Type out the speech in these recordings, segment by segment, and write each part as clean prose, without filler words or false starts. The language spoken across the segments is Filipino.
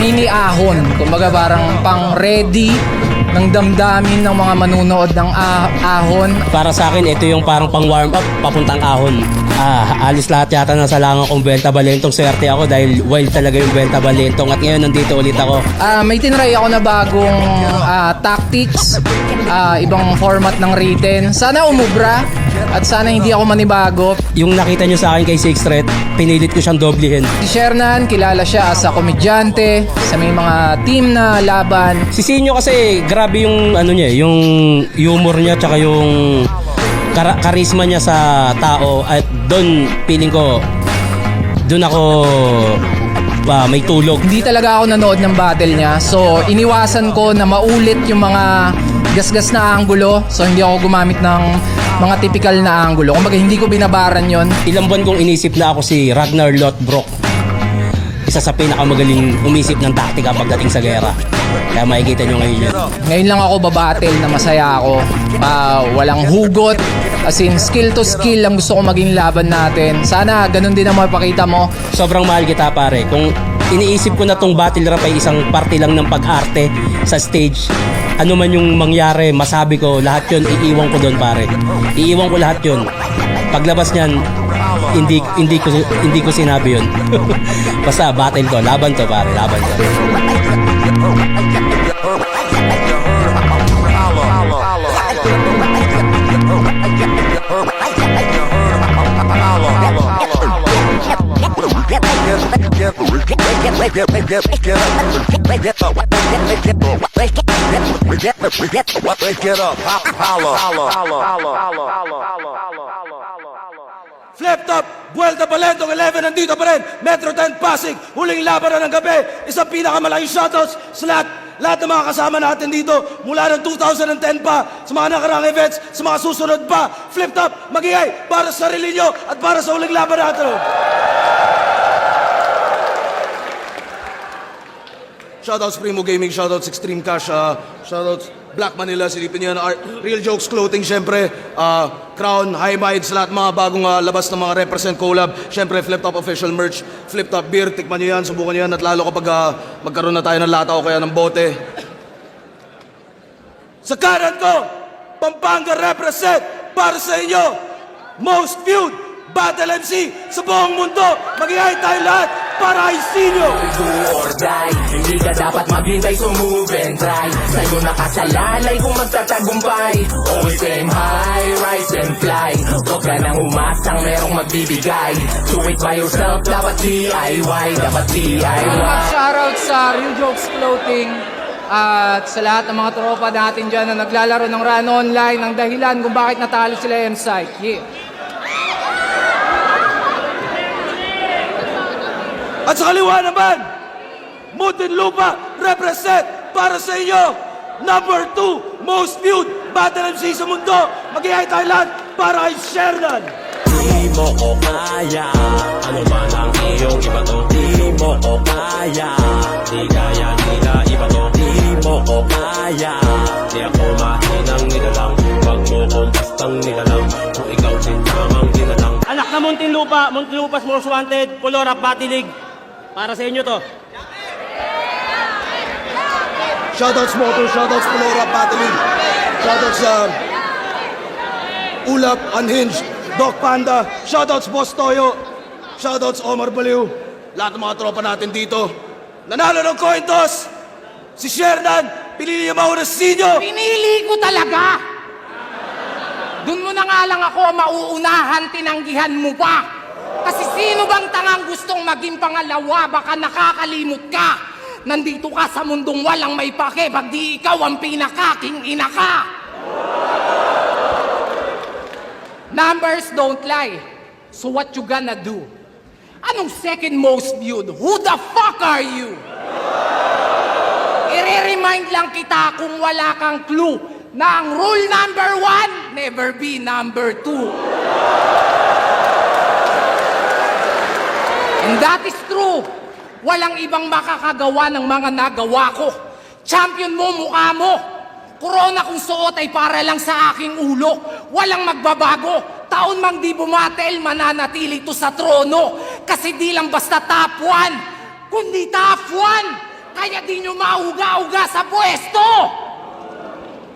mini ahon. Kumbaga parang pang-ready ng damdamin ng mga manunood ng ahon. Para sa akin, ito yung parang pang warm up papuntang ahon. Alis lahat yata ng salangan kong Vuelta Balentong. Swerte ako dahil wild talaga yung Vuelta Balentong. At ngayon nandito ulit ako. May tinry ako na bagong tactics, ibang format ng written. Sana umubra at sana hindi ako manibago. Yung nakita nyo sa akin kay Sixth Threat, pinilit ko siyang doblehin. Si Shernan, kilala siya as a komedyante sa may mga team na laban. Si Sinyo kasi grabe yung ano niya, yung humor niya tsaka yung karisma niya sa tao, at doon feeling ko doon ako may tulog. Hindi talaga ako nanood ng battle niya, so iniwasan ko na maulit yung mga gasgas na anggulo, so hindi ako gumamit ng mga typical na anggulo. Kumbaga hindi ko binabaran yon. Ilang buwan kong inisip na ako si Ragnar Lothbrok, isa sa pinakamagaling umisip ng taktika pagdating sa gera. Kaya makikita nyo ngayon yun. Ngayon lang ako babattle na masaya ako. Walang hugot. As in, skill to skill ang gusto ko maging laban natin. Sana ganun din ang mapakita mo. Sobrang mahal kita pare. Kung iniisip ko na tong battle rap ay isang parte lang ng pag-arte sa stage, ano man yung mangyari, masabi ko, lahat yun, iiwan ko doon pare. Iiwan ko lahat yun. Paglabas niyan, hindi ko sinabi yun. Basta battle to, laban to pare, laban to. Flip top, Vuelta Balentong 11 nandito pa rin. Metro 10 Pasig, huling laban na ng gabi. Isang pinakamalaking shoutouts sa lahat ng mga kasama natin dito mula ng 2010 pa, sa mga nakarang events, sa mga susunod pa. Flip top, magingay para sa sarili nyo at para sa huling laban natin. Shoutouts Primo Gaming, shoutouts Extreme Cash, shoutouts Black Manila, silipin nyo na Real Jokes Clothing, syempre, Crown, High Mind, sa lahat mga bagong labas ng mga represent collab, syempre Flip Top Official Merch, Flip Top Beer, tikman nyo yan, subukan nyo yan, at lalo kapag magkaroon na tayo ng lata o kaya ng bote. Sa kanan ko, Pampanga represent para sa inyo, most viewed Battle MC sa buong mundo. Mag-ihay tayo lahat para isinyo. Do or die, hindi ka dapat maghintay, so move and try. Sa'yo nakasalalay kung magtatagumpay. Always aim high, rise and fly. Huwag ka nang umasang merong magbibigay. Do it by yourself, dapat DIY, dapat DIY. Shoutout sa Real Jokes Clothing at sa lahat ng mga tropa natin dyan na naglalaro ng Run Online, ng dahilan kung bakit natalo sila M-Site. Yeah. At sa kaliwa naman, Muntinlupa represent para sa inyo, number 2 most viewed Battle MC sa mundo. Mag-ihay tayo lahat para kay Shernan. Di mo ko kaya, ano man ang iyong iba to. Di mo ko kaya, di kaya nila iba to. Di mo ko kaya, di ako mahinang nilalang. Wag mo kong bastang nilalang, kung ikaw sinamang nilalang. Anak na Muntinlupa, Muntinlupa's Most Wanted, Color Up Battle League. Para sa inyo to. Shoutouts Motor, shoutouts Polora Battling, shoutouts Ulap, Unhinged, Doc Panda, shoutouts Boss Toyo, shoutouts Omar Baliw, lahat ng mga tropa natin dito. Nanalo ng coin toss, si Shernan, pinili niya mauna si Sinyo. Pinili ko talaga! Doon mo na nga lang ako mauunahan, tinanggihan mo pa! Kasi sino bang tangang gustong maging pangalawa? Baka nakakalimot ka. Nandito ka sa mundong walang may pake, pag di ikaw ang pinakaking ina ka. Numbers don't lie. So what you gonna do? Anong second most viewed? Who the fuck are you? I-remind lang kita kung wala kang clue na ang rule number 1, never be number 2. And that is true. Walang ibang makakagawa ng mga nagawa ko. Champion mo, mukha mo. Corona kung suot ay para lang sa aking ulo. Walang magbabago. Taon mang di bumatel, mananatili to sa trono. Kasi di lang basta top 1, kundi top 1. Kaya di nyo mauga-uga sa pwesto!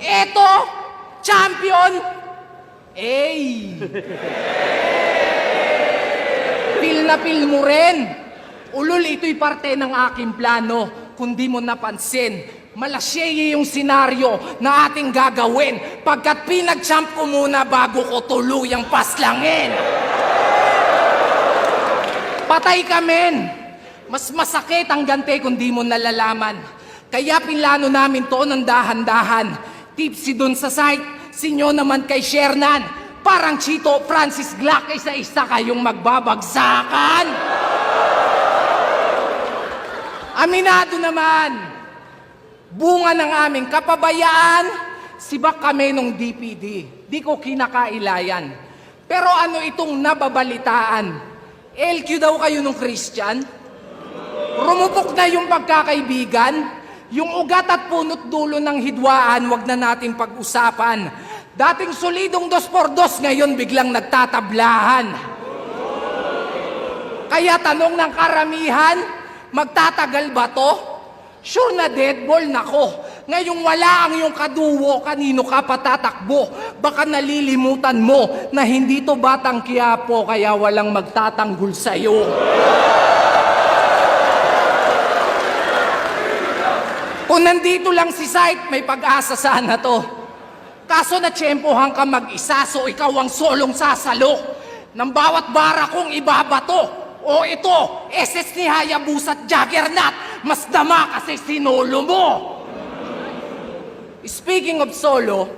Eto, champion! Ey! Pil na pil mo rin! Ulol, ito'y parte ng aking plano. Kung di mo napansin, malasyeye yung senaryo na ating gagawin pagkat pinag-champ ko muna bago ko tuluyang paslangin. Patay ka, men! Mas masakit ang gante kung di mo nalalaman. Kaya pinlano namin to ng dahan-dahan. Tipsy dun sa site, sinyo naman kay Shernan. Parang Chito Francis Glock, isa-isa kayong magbabagsakan. Aminado naman, bunga ng aming kapabayaan, sibak kami nung DPD. Di ko kinakailayan. Pero ano itong nababalitaan? LQ daw kayo nung Christian? Rumupok na yung pagkakaibigan? Yung ugat at punot dulo ng hidwaan, wag na natin pag-usapan. Dating solidong 2x2, ngayon biglang nagtatablahan. Kaya tanong ng karamihan, magtatagal ba to? Sure na deadball na ko. Ngayong wala ang iyong kaduwo, kanino ka patatakbo? Baka nalilimutan mo na hindi to Batang Quiapo, kaya walang magtatanggol sa'yo. Kung nandito lang si Sight, may pag-asa sana to. Kaso natsyempohan ka mag-isa, so ikaw ang solong sasalo. Nang bawat bara kong ibabato. O ito, SS ni Hayabusa at Juggernaut, mas dama kasi sinolo mo. Speaking of solo,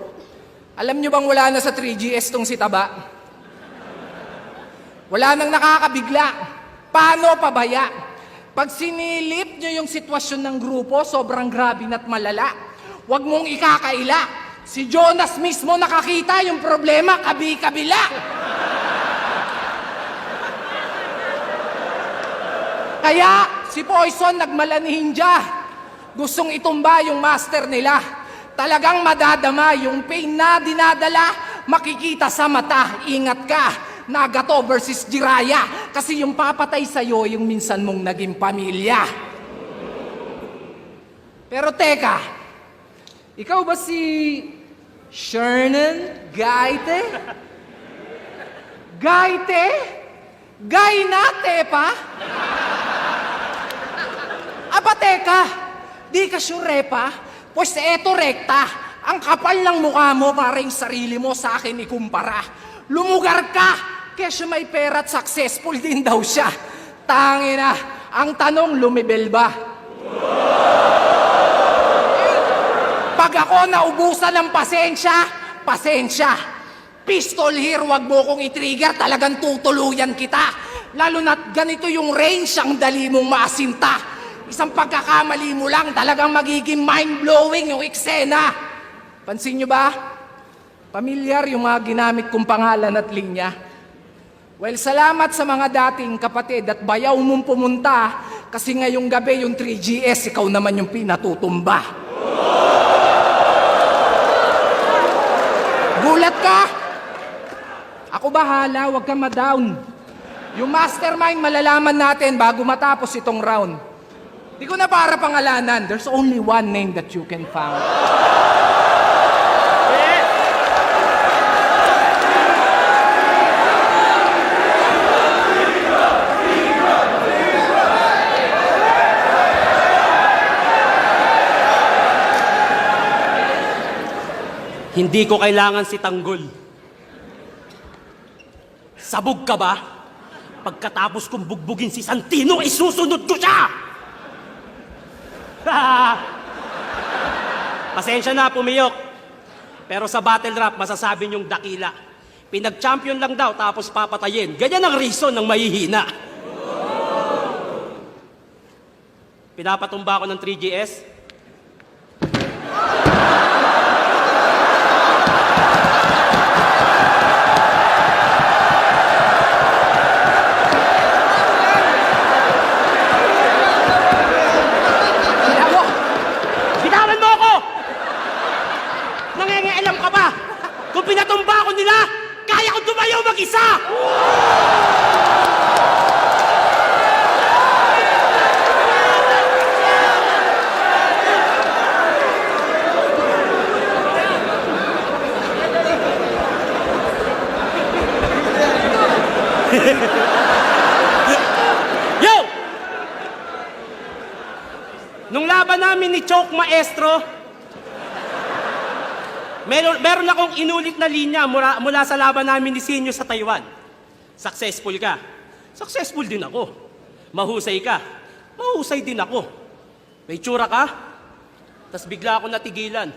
alam nyo bang wala na sa 3GS tong si Taba? Wala nang nakakabigla. Paano pabaya? Pag sinilip nyo yung sitwasyon ng grupo, sobrang grabe na't malala. Huwag mong ikakaila. Si Jonas mismo nakakita yung problema, kabi-kabila. Kaya si Poison nagmalanihin dya. Gustong itumba yung master nila. Talagang madadama yung pain na dinadala, makikita sa mata. Ingat ka. Nagato versus Jiraya. Kasi yung papatay sa'yo, yung minsan mong naging pamilya. Pero teka, ikaw ba si Shernan Gaite? Gaite? Gainate pa? Aba teka, di ka sure pa? Pues eto rekta, ang kapal ng mukha mo para yung sarili mo sa akin ikumpara. Lumugar ka! Kesyo may pera at successful din daw siya. Tangina, ang tanong, lumibel ba? Pag ako naubusan ng pasensya, pasensya. Pistol here, wag mo kong i-trigger, talagang tutuluyan kita. Lalo na't ganito yung range, ang dali mong maasinta. Isang pagkakamali mo lang, talagang magiging mind-blowing yung eksena. Pansin nyo ba? Pamilyar yung mga ginamit kong pangalan at linya. Well, salamat sa mga dating kapatid at bayaw mong pumunta kasi ngayong gabi yung 3GS, ikaw naman yung pinatutumba. Gulat ka? Ako bahala, huwag kang ma-down. Yung mastermind malalaman natin bago matapos itong round. Di ko na para pangalanan, there's only one name that you can found. Hindi ko kailangan si Tanggol. Sabog ka ba? Pagkatapos kong bugbugin si Santino, isusunod ko siya! Pasensya na, pumiyok. Pero sa battle rap, masasabi niyong dakila. Pinag-champion lang daw, tapos papatayin. Ganyan ang reason ng mahihina. Pinapatumba ako ng 3GS. Kung pinatumba ko nila, kaya ko tumayo mag-isa! laban namin ni Choke Maestro, meron akong inulit na linya mula sa laban namin ni Sinyo sa Taiwan. Successful ka. Successful din ako. Mahusay ka. Mahusay din ako. May tsura ka. Tas bigla ako natigilan.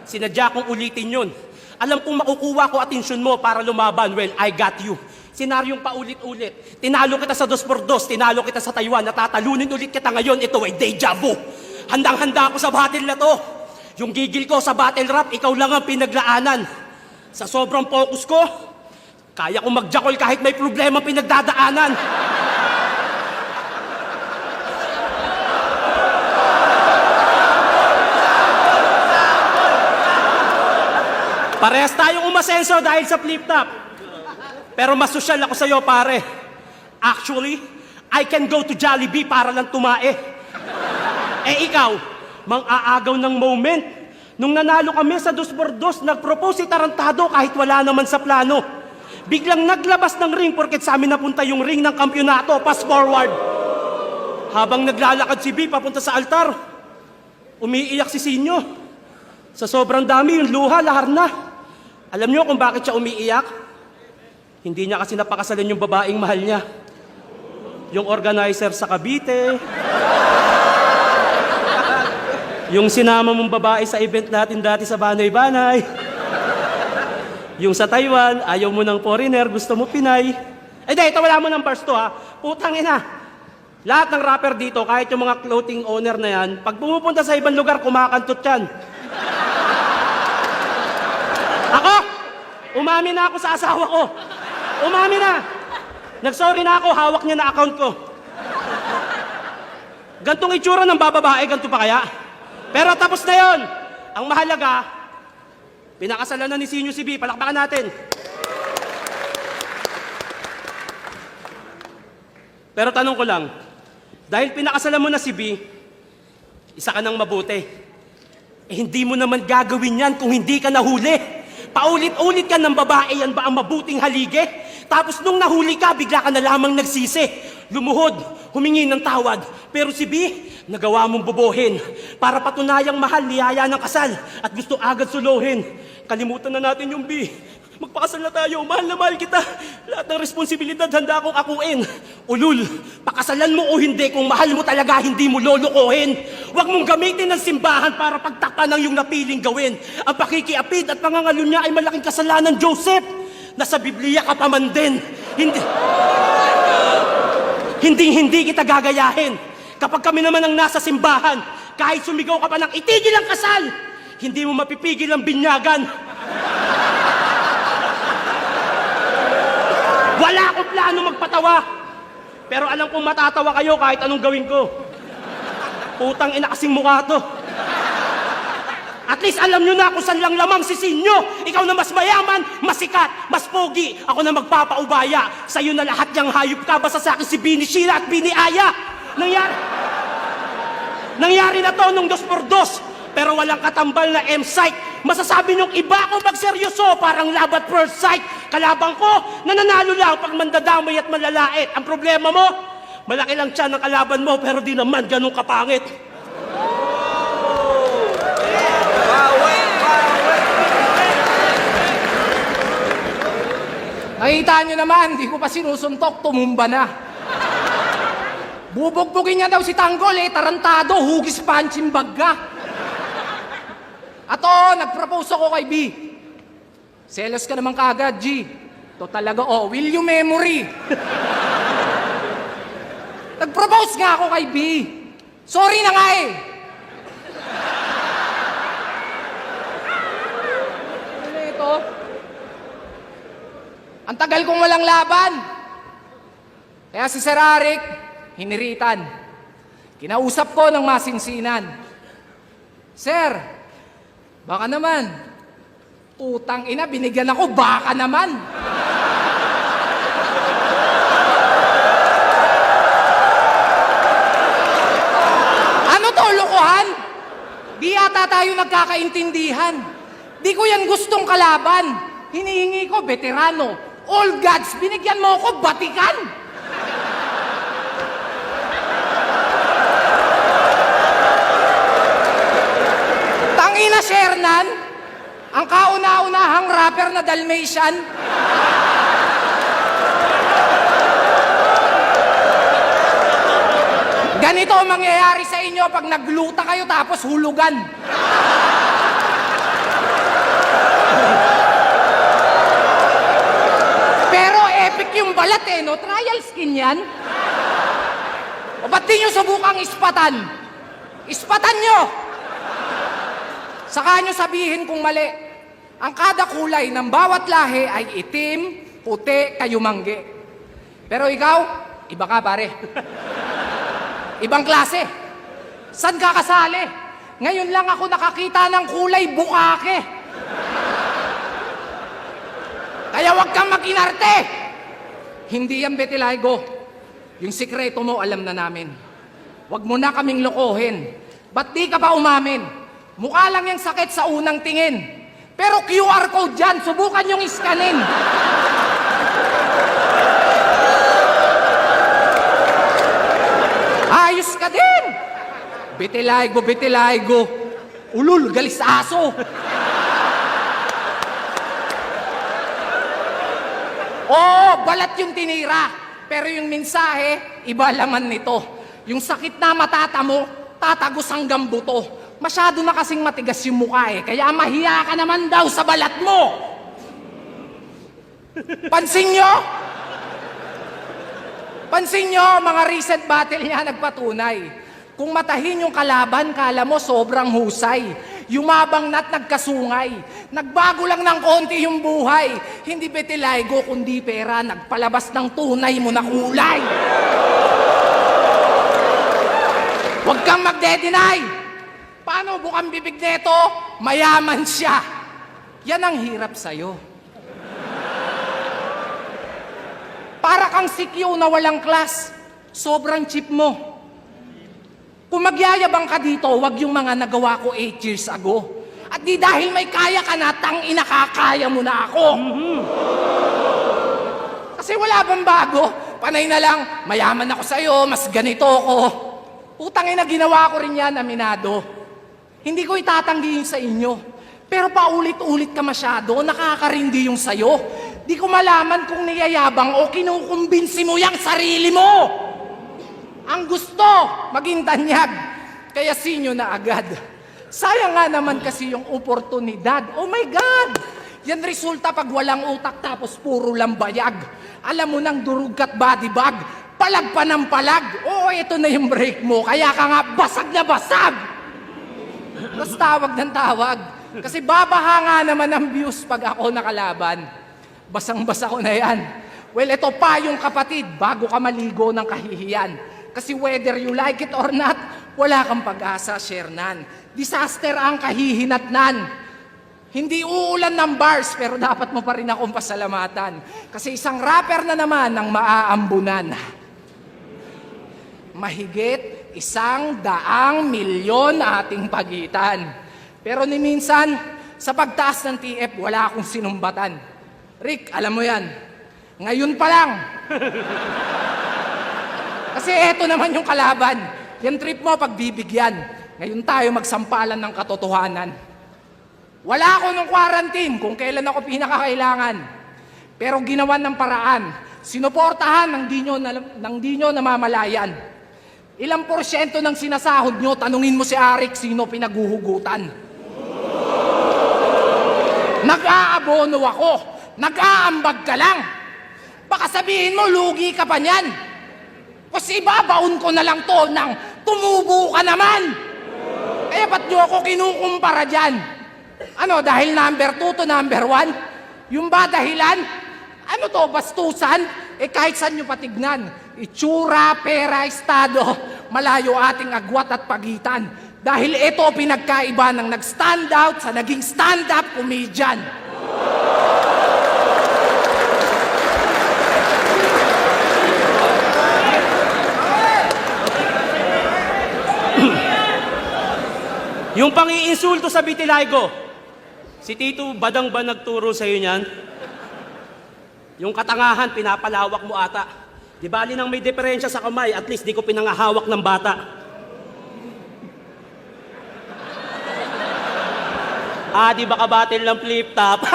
Sinadya kong ulitin yun. Alam kong makukuha ko atensyon mo para lumaban. Well, I got you. Senaryong paulit-ulit. Tinalo kita sa 2x2, tinalo kita sa Taiwan, natatalunin ulit kita ngayon. Ito ay deja vu. Handang-handa ako sa battle na to. Yung gigil ko sa battle rap, ikaw lang ang pinaglaanan. Sa sobrang focus ko, kaya kong magjakol kahit may problema pinagdadaanan. Parehas tayong umasenso dahil sa flip-top. Pero mas sosyal ako sa'yo, pare. Actually, I can go to Jollibee para lang tumae. Eh ikaw, mang-aagaw ng moment. Nung nanalo kami sa 2x2, nag-propose si Tarantado kahit wala naman sa plano. Biglang naglabas ng ring porket sa amin napunta yung ring ng kampyonato, pass forward. Habang naglalakad si B papunta sa altar, umiiyak si Sinyo. Sa sobrang dami, yung luha, lahar na. Alam niyo kung bakit siya umiiyak? Hindi niya kasi napakasalan yung babaeng mahal niya. Yung organizer sa Cavite. Yung sinama mong babae sa event natin dati sa Banay-Banay. Yung sa Taiwan, ayaw mo ng foreigner, gusto mo Pinay. Eh di, ito wala mo ng bars to ha. Putang ina. Lahat ng rapper dito, kahit yung mga clothing owner na yan, pag pumupunta sa ibang lugar, kumakantot yan. Ako, umamin na ako sa asawa ko. Umamin na. Nagsorry na ako, hawak niya na account ko. Gantong itsura ng bababae, ganito pa kaya? Pero tapos na yon. Ang mahalaga, pinakasalan na ni Sinyo si B. Palakpakan natin. Pero tanong ko lang, dahil pinakasalan mo na si B, isa ka nang mabuti. Eh hindi mo naman gagawin yan kung hindi ka nahuli. Paulit-ulit ka ng babae, yan ba ang mabuting halige? Tapos nung nahuli ka, bigla ka na lamang nagsisi. Lumuhod, humingi ng tawad. Pero si B, nagawa mong bobohin. Para patunayang mahal, niyaya ng kasal. At gusto agad suluhin. Kalimutan na natin yung B. Magpakasal na tayo, mahal na mahal kita. Lahat ng responsibilidad handa akong akuin. Ulul, pakasalan mo o hindi, kung mahal mo talaga, hindi mo lolokohin. Huwag mong gamitin ng simbahan para pagtakpan ng iyong napiling gawin. Ang pakikiapid at pangangalunya ay malaking kasalanan, Joseph. Nasa Biblia ka pa man din. Hindi kita gagayahin. Kapag kami naman ang nasa simbahan, kahit sumigaw ka pa ng itigil ang kasal, hindi mo mapipigil ang binyagan. Wala akong plano magpatawa. Pero alam kong matatawa kayo kahit anong gawin ko. Putang ina kasing mukha to. At least alam nyo na kung saan lang lamang si Sinyo. Ikaw na mas mayaman, mas sikat, mas pogi. Ako na magpapaubaya. Sa'yo na lahat niyang hayop ka. Basta sa akin si Bini Sheila at Bini Aya. Nangyari na to nung 2x2. Pero walang katambal na M-Psych. Masasabi niyong iba ako magseryoso, parang love at first sight. Kalabang ko, nananalo lang pag mandadamay at malalait. Ang problema mo, malaki lang tiyan ng kalaban mo, pero di naman ganun kapangit. Nakita nyo naman, di ko pa sinusuntok, tumumba na. Bubugbugin niya daw si Tanggol tarantado, hugis punching bag ka. At nag-propose ako kay B. Selos ka naman kaagad, G. To talaga, will you memory? Nag-propose nga ako kay B. Sorry na nga Ano ito? Ang tagal kong walang laban. Kaya si Sir Arik, hiniritan. Kinausap ko ng masinsinan. Sir, baka naman. Utang ina, binigyan ako, baka naman. Ano to, lokohan? Di yata tayo nagkakaintindihan. Di ko yan gustong kalaban. Hinihingi ko, veterano. All gods, binigyan mo ako, Batikan. rapper na Dalmatian. Ganito ang mangyayari sa inyo pag nagluta kayo tapos hulugan. Pero epic yung balat eh, no? Trial skin yan. O ba't di nyo subukang ispatan? Ispatan nyo! Saka nyo sabihin kung mali. Ang kada kulay ng bawat lahi ay itim, puti, kayumanggi. Pero ikaw, iba ka pare. Ibang klase. San ka kasali? Ngayon lang ako nakakita ng kulay bukake. Kaya wag kang mag-inarte. Hindi yan Betilaygo. Yung sikreto mo alam na namin. Wag mo na kaming lokohin. Ba't di ka pa umamin? Mukha lang yung sakit sa unang tingin. Pero QR code dyan, subukan yung iskanin. Ayos ka din! Betilaygo, Betilaygo. Ulul, galis aso. Oo, balat yung tinira. Pero yung mensahe, iba laman nito. Yung sakit na matatamo, tatagos hanggang buto. Masyado na kasing matigas yung mukha eh. Kaya mahiya ka naman daw sa balat mo. Pansin nyo? Pansin nyo, mga recent battle niya nagpatunay. Kung matahin yung kalaban, kala mo sobrang husay. Yumabang na't nagkasungay. Nagbago lang ng konti yung buhay. Hindi Betilaygo, kundi pera. Nagpalabas ng tunay mo na kulay. Huwag kang magde-deny. Paano bukang bibig neto? Mayaman siya. Yan ang hirap sa'yo. Para kang sikyo na walang class. Sobrang cheap mo. Kung magyayabang ka dito, wag yung mga nagawa ko 8 years ago. At di dahil may kaya ka na, tangina kakaya mo na ako. Kasi wala bang bago? Panay na lang, mayaman ako sa'yo, mas ganito ako. Utangin na ginawa ko rin yan, aminado. Hindi ko itatanggi yun sa inyo. Pero paulit-ulit ka masyado, nakakarindi yung sayo. Di ko malaman kung niyayabang o kinukumbinsi mo yung sarili mo. Ang gusto, maging tanyag. Kaya sinyo na agad. Sayang nga naman kasi yung oportunidad. Oh my God! Yan resulta pag walang utak tapos puro lang bayag. Alam mo nang durug ka't body bag. Palag pa ng palag. Oo, ito na yung break mo. Kaya ka nga basag na basag. Tapos tawag ng tawag. Kasi babaha nga naman ang views pag ako nakalaban. Basang-basa ko na yan. Well, ito pa yung kapatid, bago ka maligo ng kahihiyan. Kasi whether you like it or not, wala kang pag-asa, Shernan. Disaster ang kahihinatnan. Hindi uulan ng bars, pero dapat mo pa rin akong pasalamatan. Kasi isang rapper na naman ang maaambunan. Mahigit 100 milyon ating pagitan. Pero ni minsan, sa pagtaas ng TF, wala akong sinumbatan. Rick, alam mo yan. Ngayon pa lang. Kasi eto naman yung kalaban. Yan trip mo pagbibigyan. Ngayon tayo magsampalan ng katotohanan. Wala ako nung quarantine kung kailan ako pinakakailangan. Pero ginawan ng paraan. Sinuportahan ng di nyo namamalayan. Ilang porsyento ng sinasahod nyo, tanungin mo si Arik sino pinaguhugutan. Nag-aabono ako. Nag-aambag ka lang. Baka sabihin mo, lugi ka pa niyan. Kasi ibabaon ko na lang to nang tumubo ka naman. Kaya ba't nyo ako kinukumpara dyan? Ano, dahil number 2 to number 1? Yung ba dahilan? Ano to, bastusan? Eh kahit saan nyo patignan. Itsura, pera, estado, malayo ating agwat at pagitan. Dahil ito pinagkaiba ng nag-stand out sa naging stand-up comedian. Yung pang-iinsulto sa Betilaygo, si Tito Badang ba nagturo sa'yo niyan? Yung katangahan, pinapalawak mo ata. Di bali nang may diferensya sa kamay, at least di ko pinangahawak ng bata. Di ba kabatil ng flip top?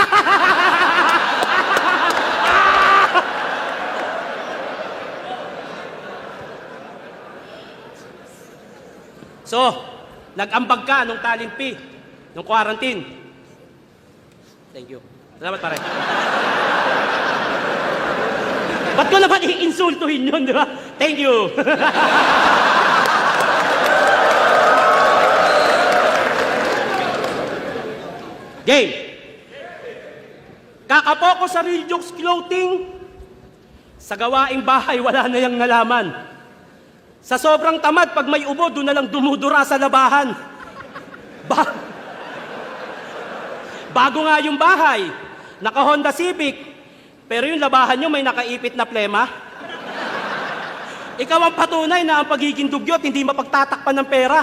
So, nag-ambag ka nung talent fee, nung quarantine. Thank you. Salamat pare. Ba't ko naman i-insultuhin yun, di ba? Thank you. Game. Kakapo ko sa Real Jokes Clothing. Sa gawaing bahay, wala na yang nalaman. Sa sobrang tamad, pag may ubo, doon na lang dumudura sa labahan. Bago nga yung bahay, naka-Honda Civic, pero yung labahan nyo may nakaipit na plema. Ikaw ang patunay na ang pagiging dugyot, hindi mapagtatakpan ng pera.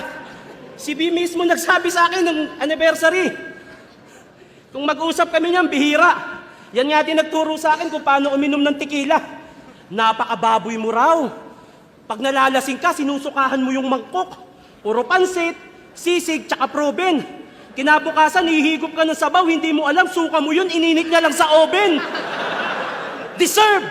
Si B mismo nagsabi sa akin ng anniversary. Kung mag-usap kami niyan, bihira. Yan nga din nagturo sa akin kung paano uminom ng tequila. Napakababoy mo raw. Pag nalalasing ka, sinusukahan mo yung mangkok. Puro pansit, sisig, tsaka proben. Kinabukasan, hihigop ka ng sabaw, hindi mo alam, suka mo yun, ininit niya lang sa oven. Deserve!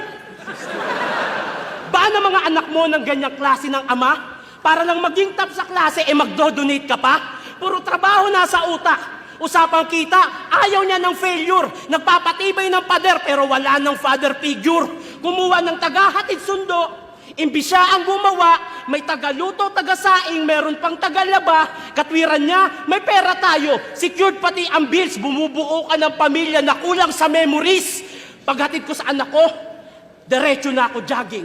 Ba na mga anak mo ng ganyang klase ng ama? Para lang maging top sa klase, magdo-donate ka pa? Puro trabaho nasa utak. Usapang kita, ayaw niya ng failure. Nagpapatibay ng pader pero wala ng father figure. Kumuha ng tagahatid sundo. Imbis siya ang gumawa, may tagaluto, tagasaing, meron pang tagalaba. Katwiran niya, may pera tayo. Secured pati ang bills, bumubuo ka ng pamilya na kulang sa memories. Paghatid ko sa anak ko, diretso na ako jogging.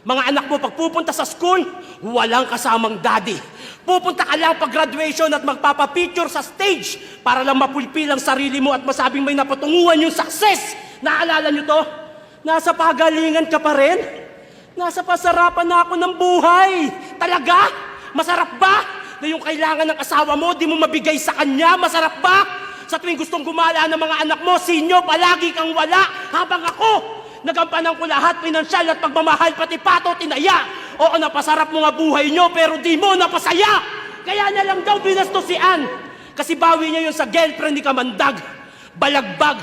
Mga anak mo, pag pupunta sa school, walang kasamang daddy. Pupunta ka lang pag graduation at magpapapicture sa stage para lang mapulpil ang sarili mo at masabing may napatunguhan yung success. Naalala nyo to? Nasa pagalingan ka pa rin? Nasa pasarapan na ako ng buhay. Talaga? Masarap ba? Na yung kailangan ng asawa mo, di mo mabigay sa kanya? Masarap ba? Sa tuwing gustong gumala ng mga anak mo, sinyo, palagi kang wala. Habang ako, nagampanan ko lahat, pinansyal at pagmamahal, pati pato, tinaya. Oo, napasarap mo nga buhay nyo, pero di mo napasaya. Kaya na lang daw binasto si Ann. Kasi bawi niya yun sa girlfriend ni Kamandag. Balagbag.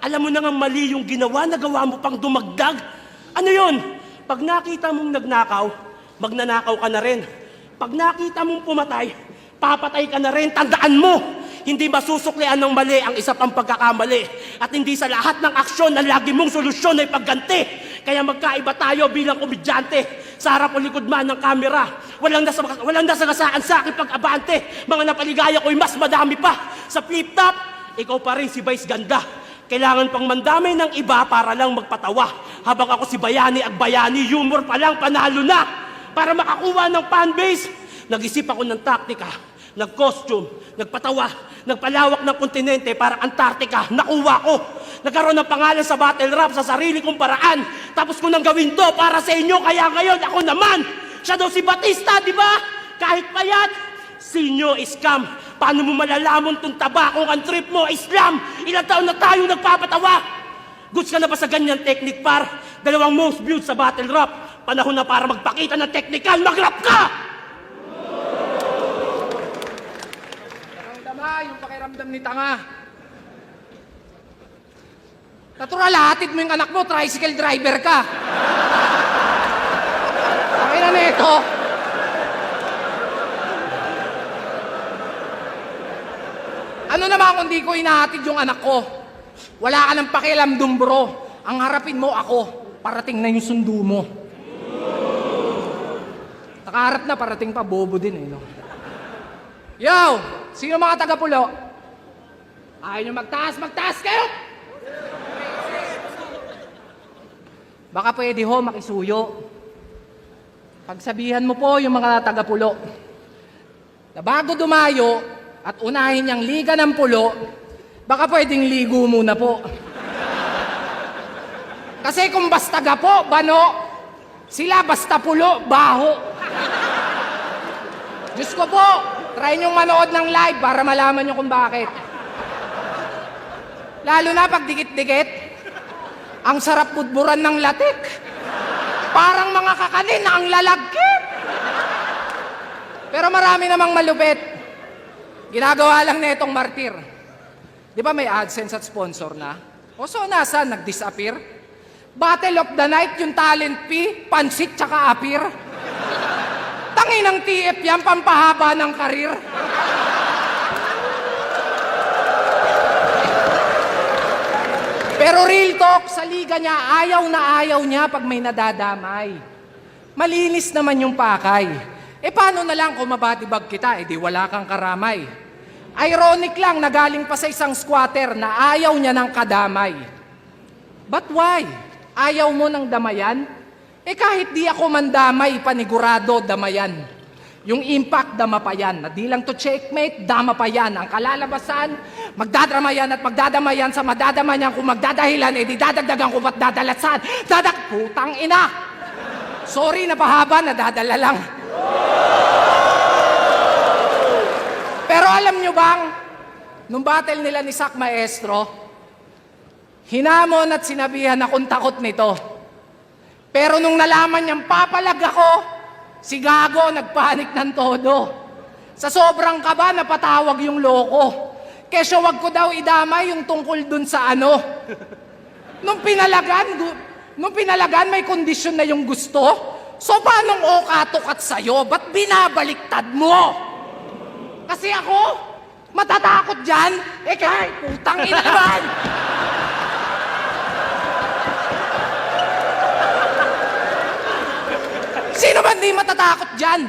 Alam mo na nga mali yung ginawa, nagawa mo pang dumagdag. Ano yun? Pag nakita mong nagnakaw, magnanakaw ka na rin. Pag nakita mong pumatay, papatay ka na rin. Tandaan mo, hindi masusuklian ng mali ang isa pang pagkakamali. At hindi sa lahat ng aksyon na lagi mong solusyon ay pagganti. Kaya magkaiba tayo bilang komedyante. Sa harap o likod man ng kamera, walang nasagasaan sa akin pag-abante. Mga napaligaya ko'y mas madami pa. Sa flip-top, ikaw pa rin si Vice Ganda. Kailangan pang mandamay ng iba para lang magpatawa. Habang ako si Bayani Agbayani, humor pa lang, panalo na. Para makakuha ng fanbase, nag-isip ako ng taktika. Nag-costume, nagpatawa, nagpalawak ng kontinente para Antarctica, nakuha ko. Nagkaroon ng pangalan sa battle rap sa sarili kong paraan. Tapos ko nang gawin to para sa inyo, kaya ngayon ako naman. Siya daw si Batista, di ba? Kahit payat, sinyo scam. Paano mo malalaman tong taba kung ang trip mo, Islam? Ilang taon na tayo nagpapatawa? Goods ka na ba sa ganyan technique, par? 2 most viewed sa battle rap. Panahon na para magpakita ng technical, mag-rap ka! Yung pakiramdam ni tanga. Natural, hatid mo yung anak mo, tricycle driver ka. Ang ina nito. Ano naman kung di ko inahatid yung anak ko? Wala ka ng pakialam dun, bro. Ang harapin mo ako, parating na yung sundo mo. Nakaharap na, parating pa, bobo din eh, no? Yo! Sino mga taga-pulo? Ayaw nyo magtaas, magtaas kayo! Baka pwede ho, makisuyo. Pagsabihan mo po yung mga taga-pulo na bago dumayo at unahin niyang liga ng pulo, baka pwedeng ligo muna po. Kasi kung basta gapo, bano, sila basta pulo, baho. Diyos ko po, try niyong manood ng live para malaman niyo kung bakit. Lalo na pag dikit-dikit, ang sarap budburan ng latik. Parang mga kakanin na ang lalagkit. Pero marami namang malupit. Ginagawa lang na itong martir. Di ba may AdSense at sponsor na? O so nasa, nag-disappear? Battle of the Night, yung talent fee, pansit tsaka appear. Tangin ng TF yan, pampahaba ng karir. Pero real talk, sa liga niya, ayaw na ayaw niya pag may nadadamay. Malinis naman yung pakay. Paano na lang kung mabatibag kita, di wala kang karamay. Ironic lang na galing pa sa isang squatter na ayaw niya ng kadamay. But why? Ayaw mo ng damayan? Kahit di ako mandamay, panigurado damayan. Yung impact, dama pa yan. Na di lang to checkmate, dama pa yan. Ang kalalabasan, magdadramayan at magdadamayan sa madadamayan. Kung magdadahilan, di dadagdagan ko ba't dadalasan? Putang ina! Sorry, napahaba, nadadala lang. Pero alam nyo bang, nung battle nila ni Sak Maestro, hinamon at sinabihan akong takot nito. Pero nung nalaman niyang papalag ako, si Gago nagpanik ng todo. Sa sobrang kaba, napatawag yung loko. Kesyo wag ko daw idamay yung tungkol dun sa ano. Nung pinalagan, may kondisyon na yung gusto. So paanong okatukat sa'yo? Ba't binabaliktad mo? Kasi ako, matatakot dyan. Kahit putang ina naman. Sino ba di matatakot dyan?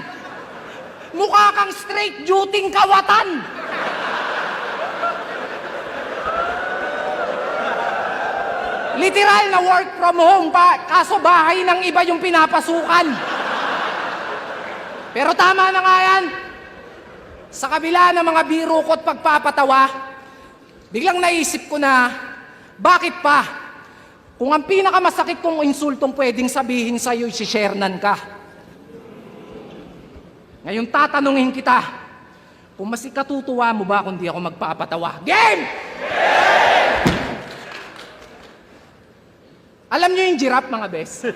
Mukha kang straight duty kawatan. Literal na work from home pa, kaso bahay ng iba yung pinapasukan. Pero tama na nga yan. Sa kabila ng mga biro ko at pagpapatawa, biglang naisip ko na, bakit pa? Kung ang pinakamasakit kong insultong pwedeng sabihin sa'yo, si-sharenan ka. Ngayon tatanungin kita, kung mas ikatutuwa mo ba kung di ako magpapatawa? Game! Alam nyo yung giraffe, mga bes?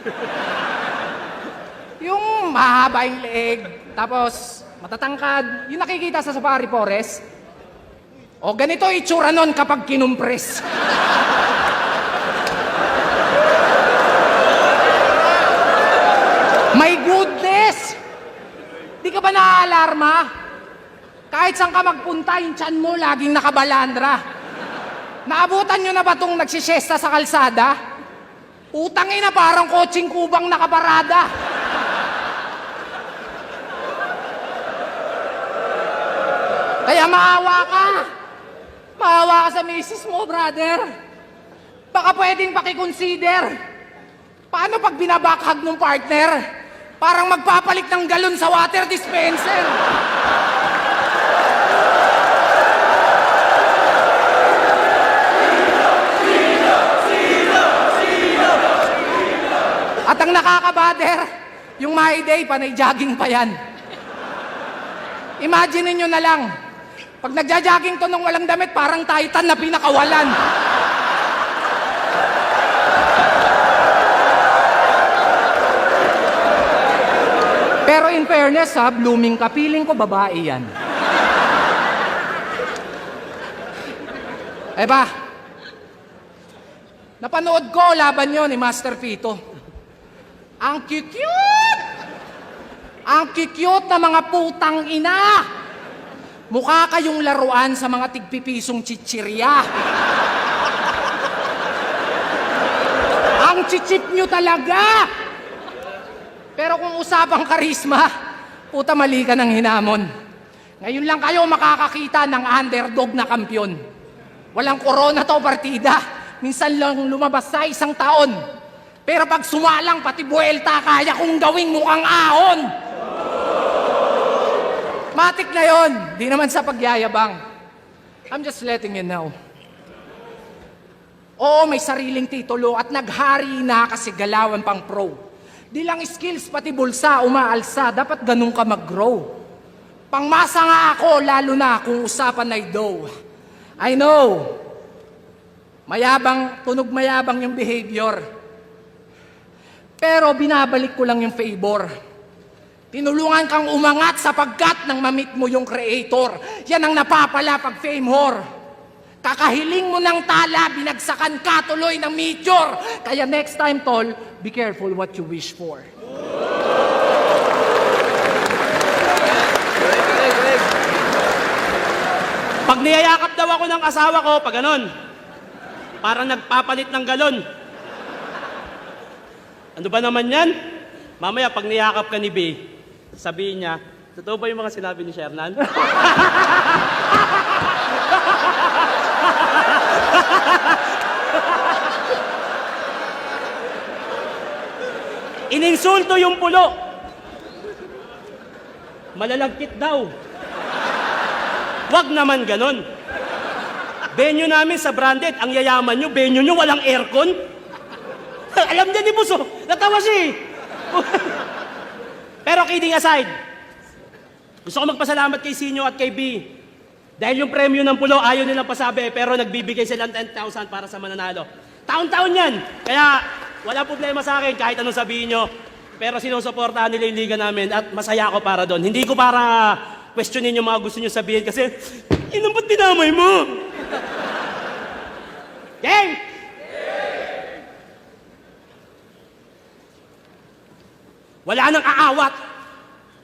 Yung mahaba yung leeg, tapos matatangkad, yung nakikita sa safari forest. O ganito itsura nun kapag kinumpres. My goodness! Di ka ba naaalarma? Kahit saan ka magpunta, yung tiyan mo laging nakabalandra. Naabutan nyo na ba itong nagsisiyesta sa kalsada? Utang ina, parang kotseng kubang nakaparada. Kaya maawa ka. Maawa ka sa misis mo, brother. Baka pwedeng pakiconsider. Paano pag binabakhag ng partner? Parang magpapalit ng galon sa water dispenser. At ang nakakabader, yung my day, panay jogging pa yan. Imagine niyo na lang, pag nagja-jogging to nung walang damit, parang Titan na pinakawalan. Pero in fairness ha, blooming ka, feeling ko babae yan. Napanood ko laban nyo ni Master Pito. Ang cute! Ang cute na mga putang ina! Mukha kayong laruan sa mga tigpipisong chichirya. Ang chichip nyo talaga! Pero kung usapang karisma, puta mali ka ng hinamon. Ngayon lang kayo makakakita ng underdog na kampyon. Walang corona to partida. Minsan lang lumabas sa isang taon. Pero pag sumalang pati buwelta, kaya kong gawing mukhang ahon. Matik na yon, di naman sa pagyayabang. I'm just letting you know. Oo, may sariling titulo at naghari na kasi galawan pang pro. Di lang skills, pati bulsa, umaalsa. Dapat ganun ka mag-grow. Pangmasa nga ako, lalo na kung usapan ay dough. I know, mayabang, tunog mayabang yung behavior. Pero binabalik ko lang yung favor. Tinulungan kang umangat sapagkat nang mamit mo yung creator. Yan ang napapala pag fame whore. Kakahiling mo ng tala, binagsakan ka tuloy ng meteor. Kaya next time, tol, be careful what you wish for. niyayakap daw ako ng asawa ko, pag ganon, parang nagpapalit ng galon. Ano ba naman yan? Mamaya, pag niyakap ka ni B, sabihin niya, totoo ba yung mga sinabi ni Shernan? Ininsulto yung pulo. Malalagkit daw. Wag naman ganon. Venue namin sa branded, ang yayaman nyo, venue nyo walang aircon. Alam niya ni Buso, natawa siya eh. Pero kidding aside, gusto ko magpasalamat kay Sinyo at kay B. Dahil yung premyo ng pulo, ayaw nilang pasabi, pero nagbibigay silang 10,000 para sa mananalo. Taon-taon yan. Kaya wala problema sa akin kahit anong sabihin nyo. Pero sinusuportahan nila yung liga namin at masaya ako para doon. Hindi ko para questionin yung mga gusto nyo sabihin kasi, inang ba't dinamay mo? Gang! Wala nang aawat.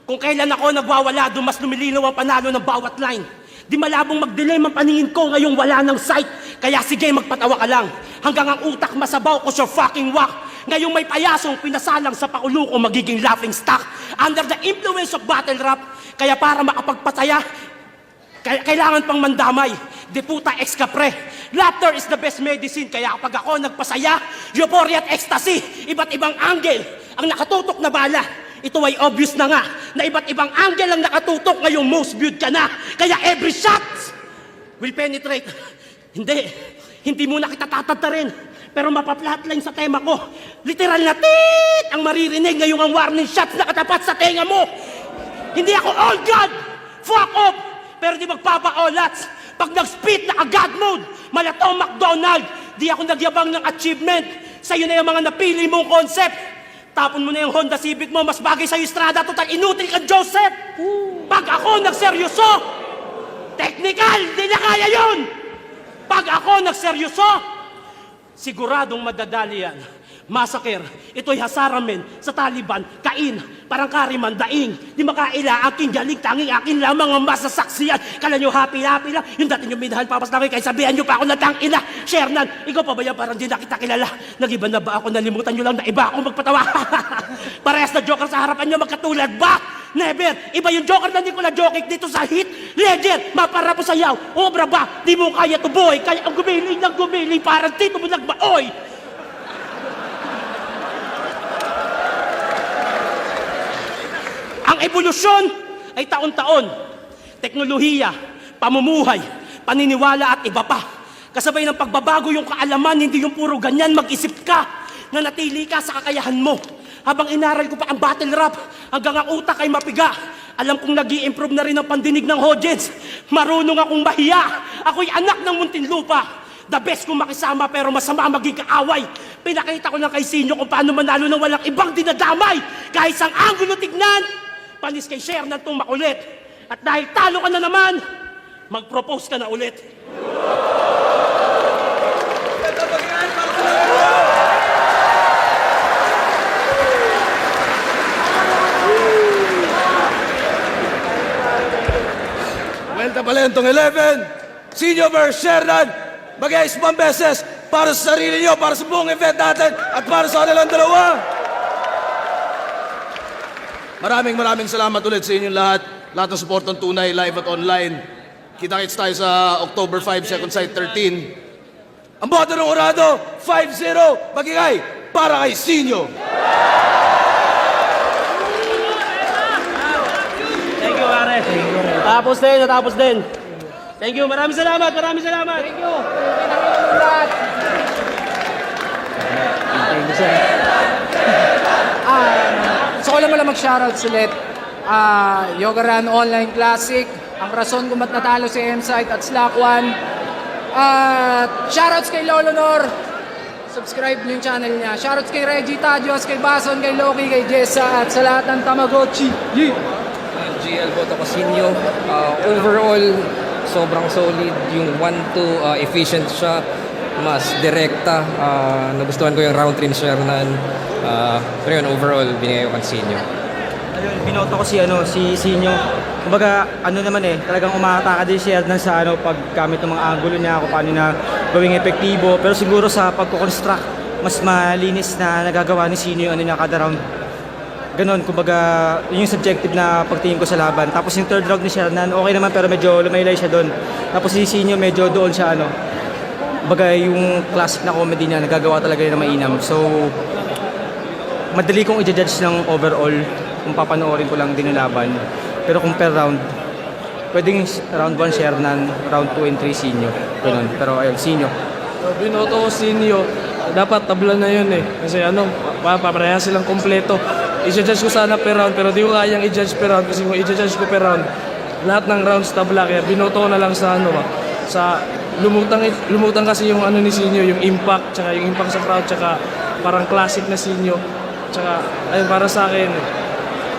Kung kailan ako nagwawala, doon mas lumilinaw ang panalo ng bawat line. Di malabong mag-delay ang paningin ko ngayong wala ng sight. Kaya sige, magpatawa ka lang. Hanggang ang utak masabaw ko your fucking whack. Ngayong may payasong pinasalang sa paulo ko magiging laughing stock. Under the influence of battle rap. Kaya para makapagpasaya, kailangan pang mandamay. Di puta ex kapre. Laughter is the best medicine. Kaya kapag ako nagpasaya, euphoria at ecstasy. Iba't ibang angle ang nakatutok na bala. Ito ay obvious na nga na iba't ibang angle ang nakatutok ngayong most viewed ka na. Kaya every shot will penetrate. Hindi muna kita tatantarin. Pero mapa-flatline sa tema ko. Literal na tit ang maririnig ngayong ang warning shots na katapat sa tenga mo. Hindi ako all God. Fuck off. Pero di magpapa-olats. Pag nag-spit na God mode, malatong McDonald. Di ako nagyabang ng achievement. Sa'yo na yung mga napili mong concept. Tapon mo na yung Honda Civic mo, mas bagay sa'yo Estrada, total inutil ka, Joseph! Pag ako nagseryoso, technical, di na kaya yun! Pag ako nagseryoso, siguradong madadali yan. Massacre, ito'y hasaramen sa Taliban, kain, parang kariman, daing, di makaila, aking galing, tanging akin lamang ang masasaksiyan. Kala nyo happy-happy lang, yung dati nyo minahal papas na kayo, kahit sabihan nyo pa ako na tangina. Shernan, ikaw pa ba yan parang di na kita kilala? Nag-iba na ba ako, nalimutan nyo lang na iba ako magpatawa? Parehas na joker sa harapan nyo, magkatulad ba? Never! Iba yung joker na Nicola Jokic dito sa hit. Ledger, mapara po sayaw. Obra ba? Di mo kaya to boy. Kaya ang gumiling ng gumiling, parang tito mo nagbaoy. Ang evolusyon ay taon-taon. Teknolohiya, pamumuhay, paniniwala at iba pa. Kasabay ng pagbabago yung kaalaman, hindi yung puro ganyan, mag-isip ka. Nanatili ka sa kakayahan mo. Habang inaral ko pa ang battle rap, hanggang ang utak ay mapiga. Alam kong nag-i-improve na rin ang pandinig ng audience. Marunong akong mahiya. Ako'y anak ng Muntinlupa. The best kong makisama pero masama maging kaaway. Pinakita ko lang kay Sinyo kung paano manalo ng walang ibang dinadamay. Kahit sang anggulo tignan, panis kay Shernan tong makulit. At dahil talo ka na naman, mag-propose ka na ulit. Well, Tapalentong 11, Sinyo versus Shernan. Mag-ayos pang beses para sa sarili nyo, para sa buong event natin, at para sa kanilang dalawa. Maraming salamat ulit sa inyong lahat. Lahat ng support ng Tunay, live at online. Kita-kits tayo sa October 5, Second Sight 13. Ang boto ng Orado, 5-0. Magigay para kay Sinyo. Thank you, pare. Natapos din. Thank you, maraming salamat. Thank you. Gusto ko lang mag-shoutouts ulit. Yoga Run Online Classic. Ang rason kung ba't natalo si M-Site at Slack One. Shoutouts kay Lolo Nor. Subscribe niyo yung channel niya. Shoutouts kay Reggie Tadios, kay Bason, kay Loki, kay Jessa, at sa lahat ng Tamagotchi. GL Boto Casinio. Overall, sobrang solid. Yung 1-2, efficient siya. Mas direkta. Nagustuhan ko yung round 3 ni Shernan. Pero yun, overall, binigay ko Casinio. Ayun, binoto ko si Sinyo. Kumbaga, talagang umaataka din siya sa pag gamit ng mga angulo niya, kung paano na gawing epektibo. Pero siguro sa pagko-construct, mas malinis na nagagawa ni Sinyo yung niya kada round. Ganon, kumbaga, yun yung subjective na pagtingin ko sa laban. Tapos yung third round ni Shernan, okay naman pero medyo lumaylay siya doon. Tapos si Sinyo medyo doon siya kumbaga yung classic na comedy niya, nagagawa talaga yun na mainam. So, madali kong i-judge ng overall kung papanoorin ko lang din yung laban. Pero kung per round, pwedeng round 1 Shernan, round 2 and 3 Sinyo. Ganun. Pero ayun, Sinyo. Binoto ko Sinyo, dapat tabla na yun eh. Kasi papareha silang kompleto. I-judge ko sana per round, pero di ko kayang i-judge per round. Kasi kung i-judge ko per round, lahat ng rounds tabla. Kaya binoto ko na lang sa lumutang kasi yung ni Sinyo, yung impact, tsaka yung impact sa crowd, tsaka parang classic na Sinyo. Tsaka, ayun, para sa akin,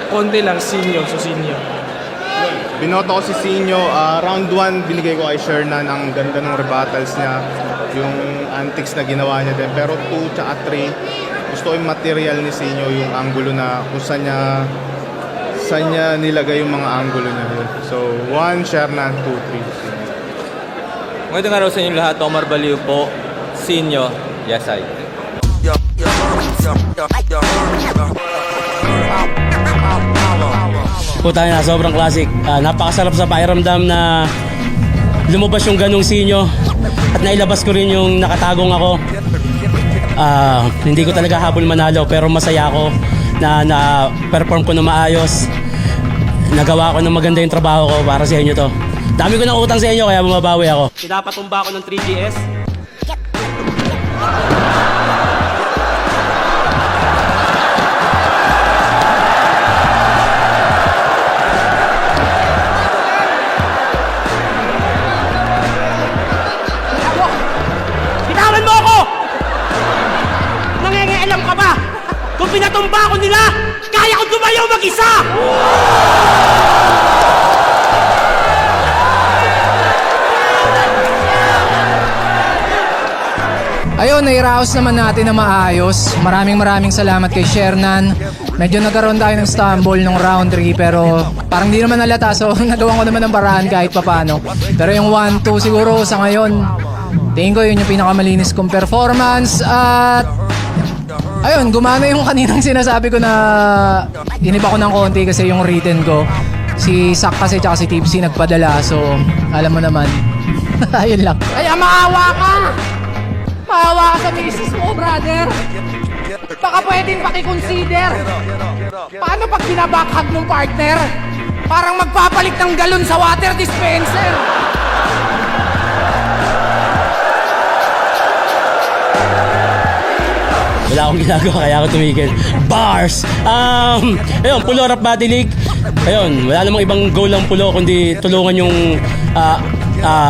konti lang, Sinyo. So, Sinyo. Binoto ko si Sinyo. Round 1, binigay ko kay Shernan. Ang ganda ng rebuttals niya. Yung antics na ginawa niya din. Pero 2 tsaka 3, gusto ko yung material ni Sinyo. Yung angulo na kung saan niya nilagay yung mga angulo niya. So, 1, Shernan, 2, 3. Magandang araw sa inyo lahat. Omar Baliw po. Sinyo, Yesay. Puta na, sobrang classic. Napakasarap sa pakiramdam na lumabas yung ganong Sinyo at nailabas ko rin yung nakatagong ako. Hindi ko talaga habol manalo pero masaya ako na perform ko na maayos. Nagawa ko ng maganda yung trabaho ko para sa inyo to. Dami ko ng utang sa inyo kaya bumabawi ako. Pinapatumba ako ng 3GS. Bitawan mo ako! Nangingialam ka ba? Kung pinatumba ako nila, kaya ko tumayo mag-isa! Ayun, nairaos naman natin na maayos. Maraming salamat kay Shernan. Medyo nagkaroon tayo ng stumble nung round 3 pero parang di naman nalata so nagawan ko naman ng paraan kahit papano. Pero yung 1-2 siguro sa ngayon, tingin ko yun yung pinakamalinis kong performance at ayun, gumana yung kaninang sinasabi ko na iniba ko ng konti kasi yung written ko. Si Sak kasi tsaka si Tipsy nagpadala so alam mo naman. Ayun lang. Kaya maawa ka! Maawa ka sa misis mo, brother! Baka pwedeng pakiconsider. Paano pag binabakhag ng partner? Parang magpapalit ng galon sa water dispenser. Wala akong ginagawa kaya ako tumigil. Bars! Ayun, Pulo Rap Body League. Ayun, wala namang ibang goal ng Pulo kundi tulungan yung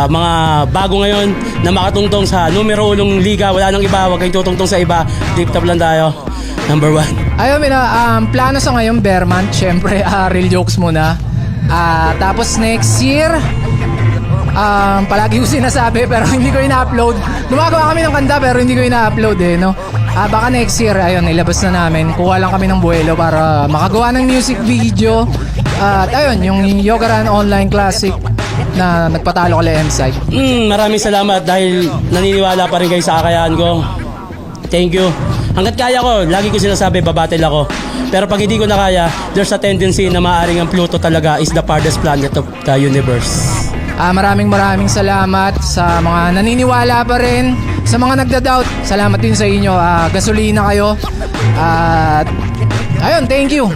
mga bago ngayon na makatungtong sa numero 1 liga. Wala nang iba, huwag kayong tutungtong sa iba. Deep top lang tayo. Number 1. Ayun, plano sa ngayon, bear month. Siyempre, real jokes muna. Tapos next year, palagi ko sinasabi pero hindi ko ina-upload. Gumagawa kami ng kanta pero hindi ko ina-upload no? Baka next year, ayun, ilabas na namin. Kuha lang kami ng buwelo para makagawa ng music video. At ayun, yung Yogaran Online Classic na nagpatalo kala M-Side. Maraming salamat dahil naniniwala pa rin kayo sa kakayaan ko. Thank you. Hanggat kaya ko, lagi ko sinasabi, babattle ako. Pero pag hindi ko na kaya, there's a tendency na maaaring ang Pluto talaga is the farthest planet of the universe. Maraming salamat sa mga naniniwala pa rin. Sa mga nagda-doubt, salamat din sa inyo. Gasolina kayo. Ayun, thank you.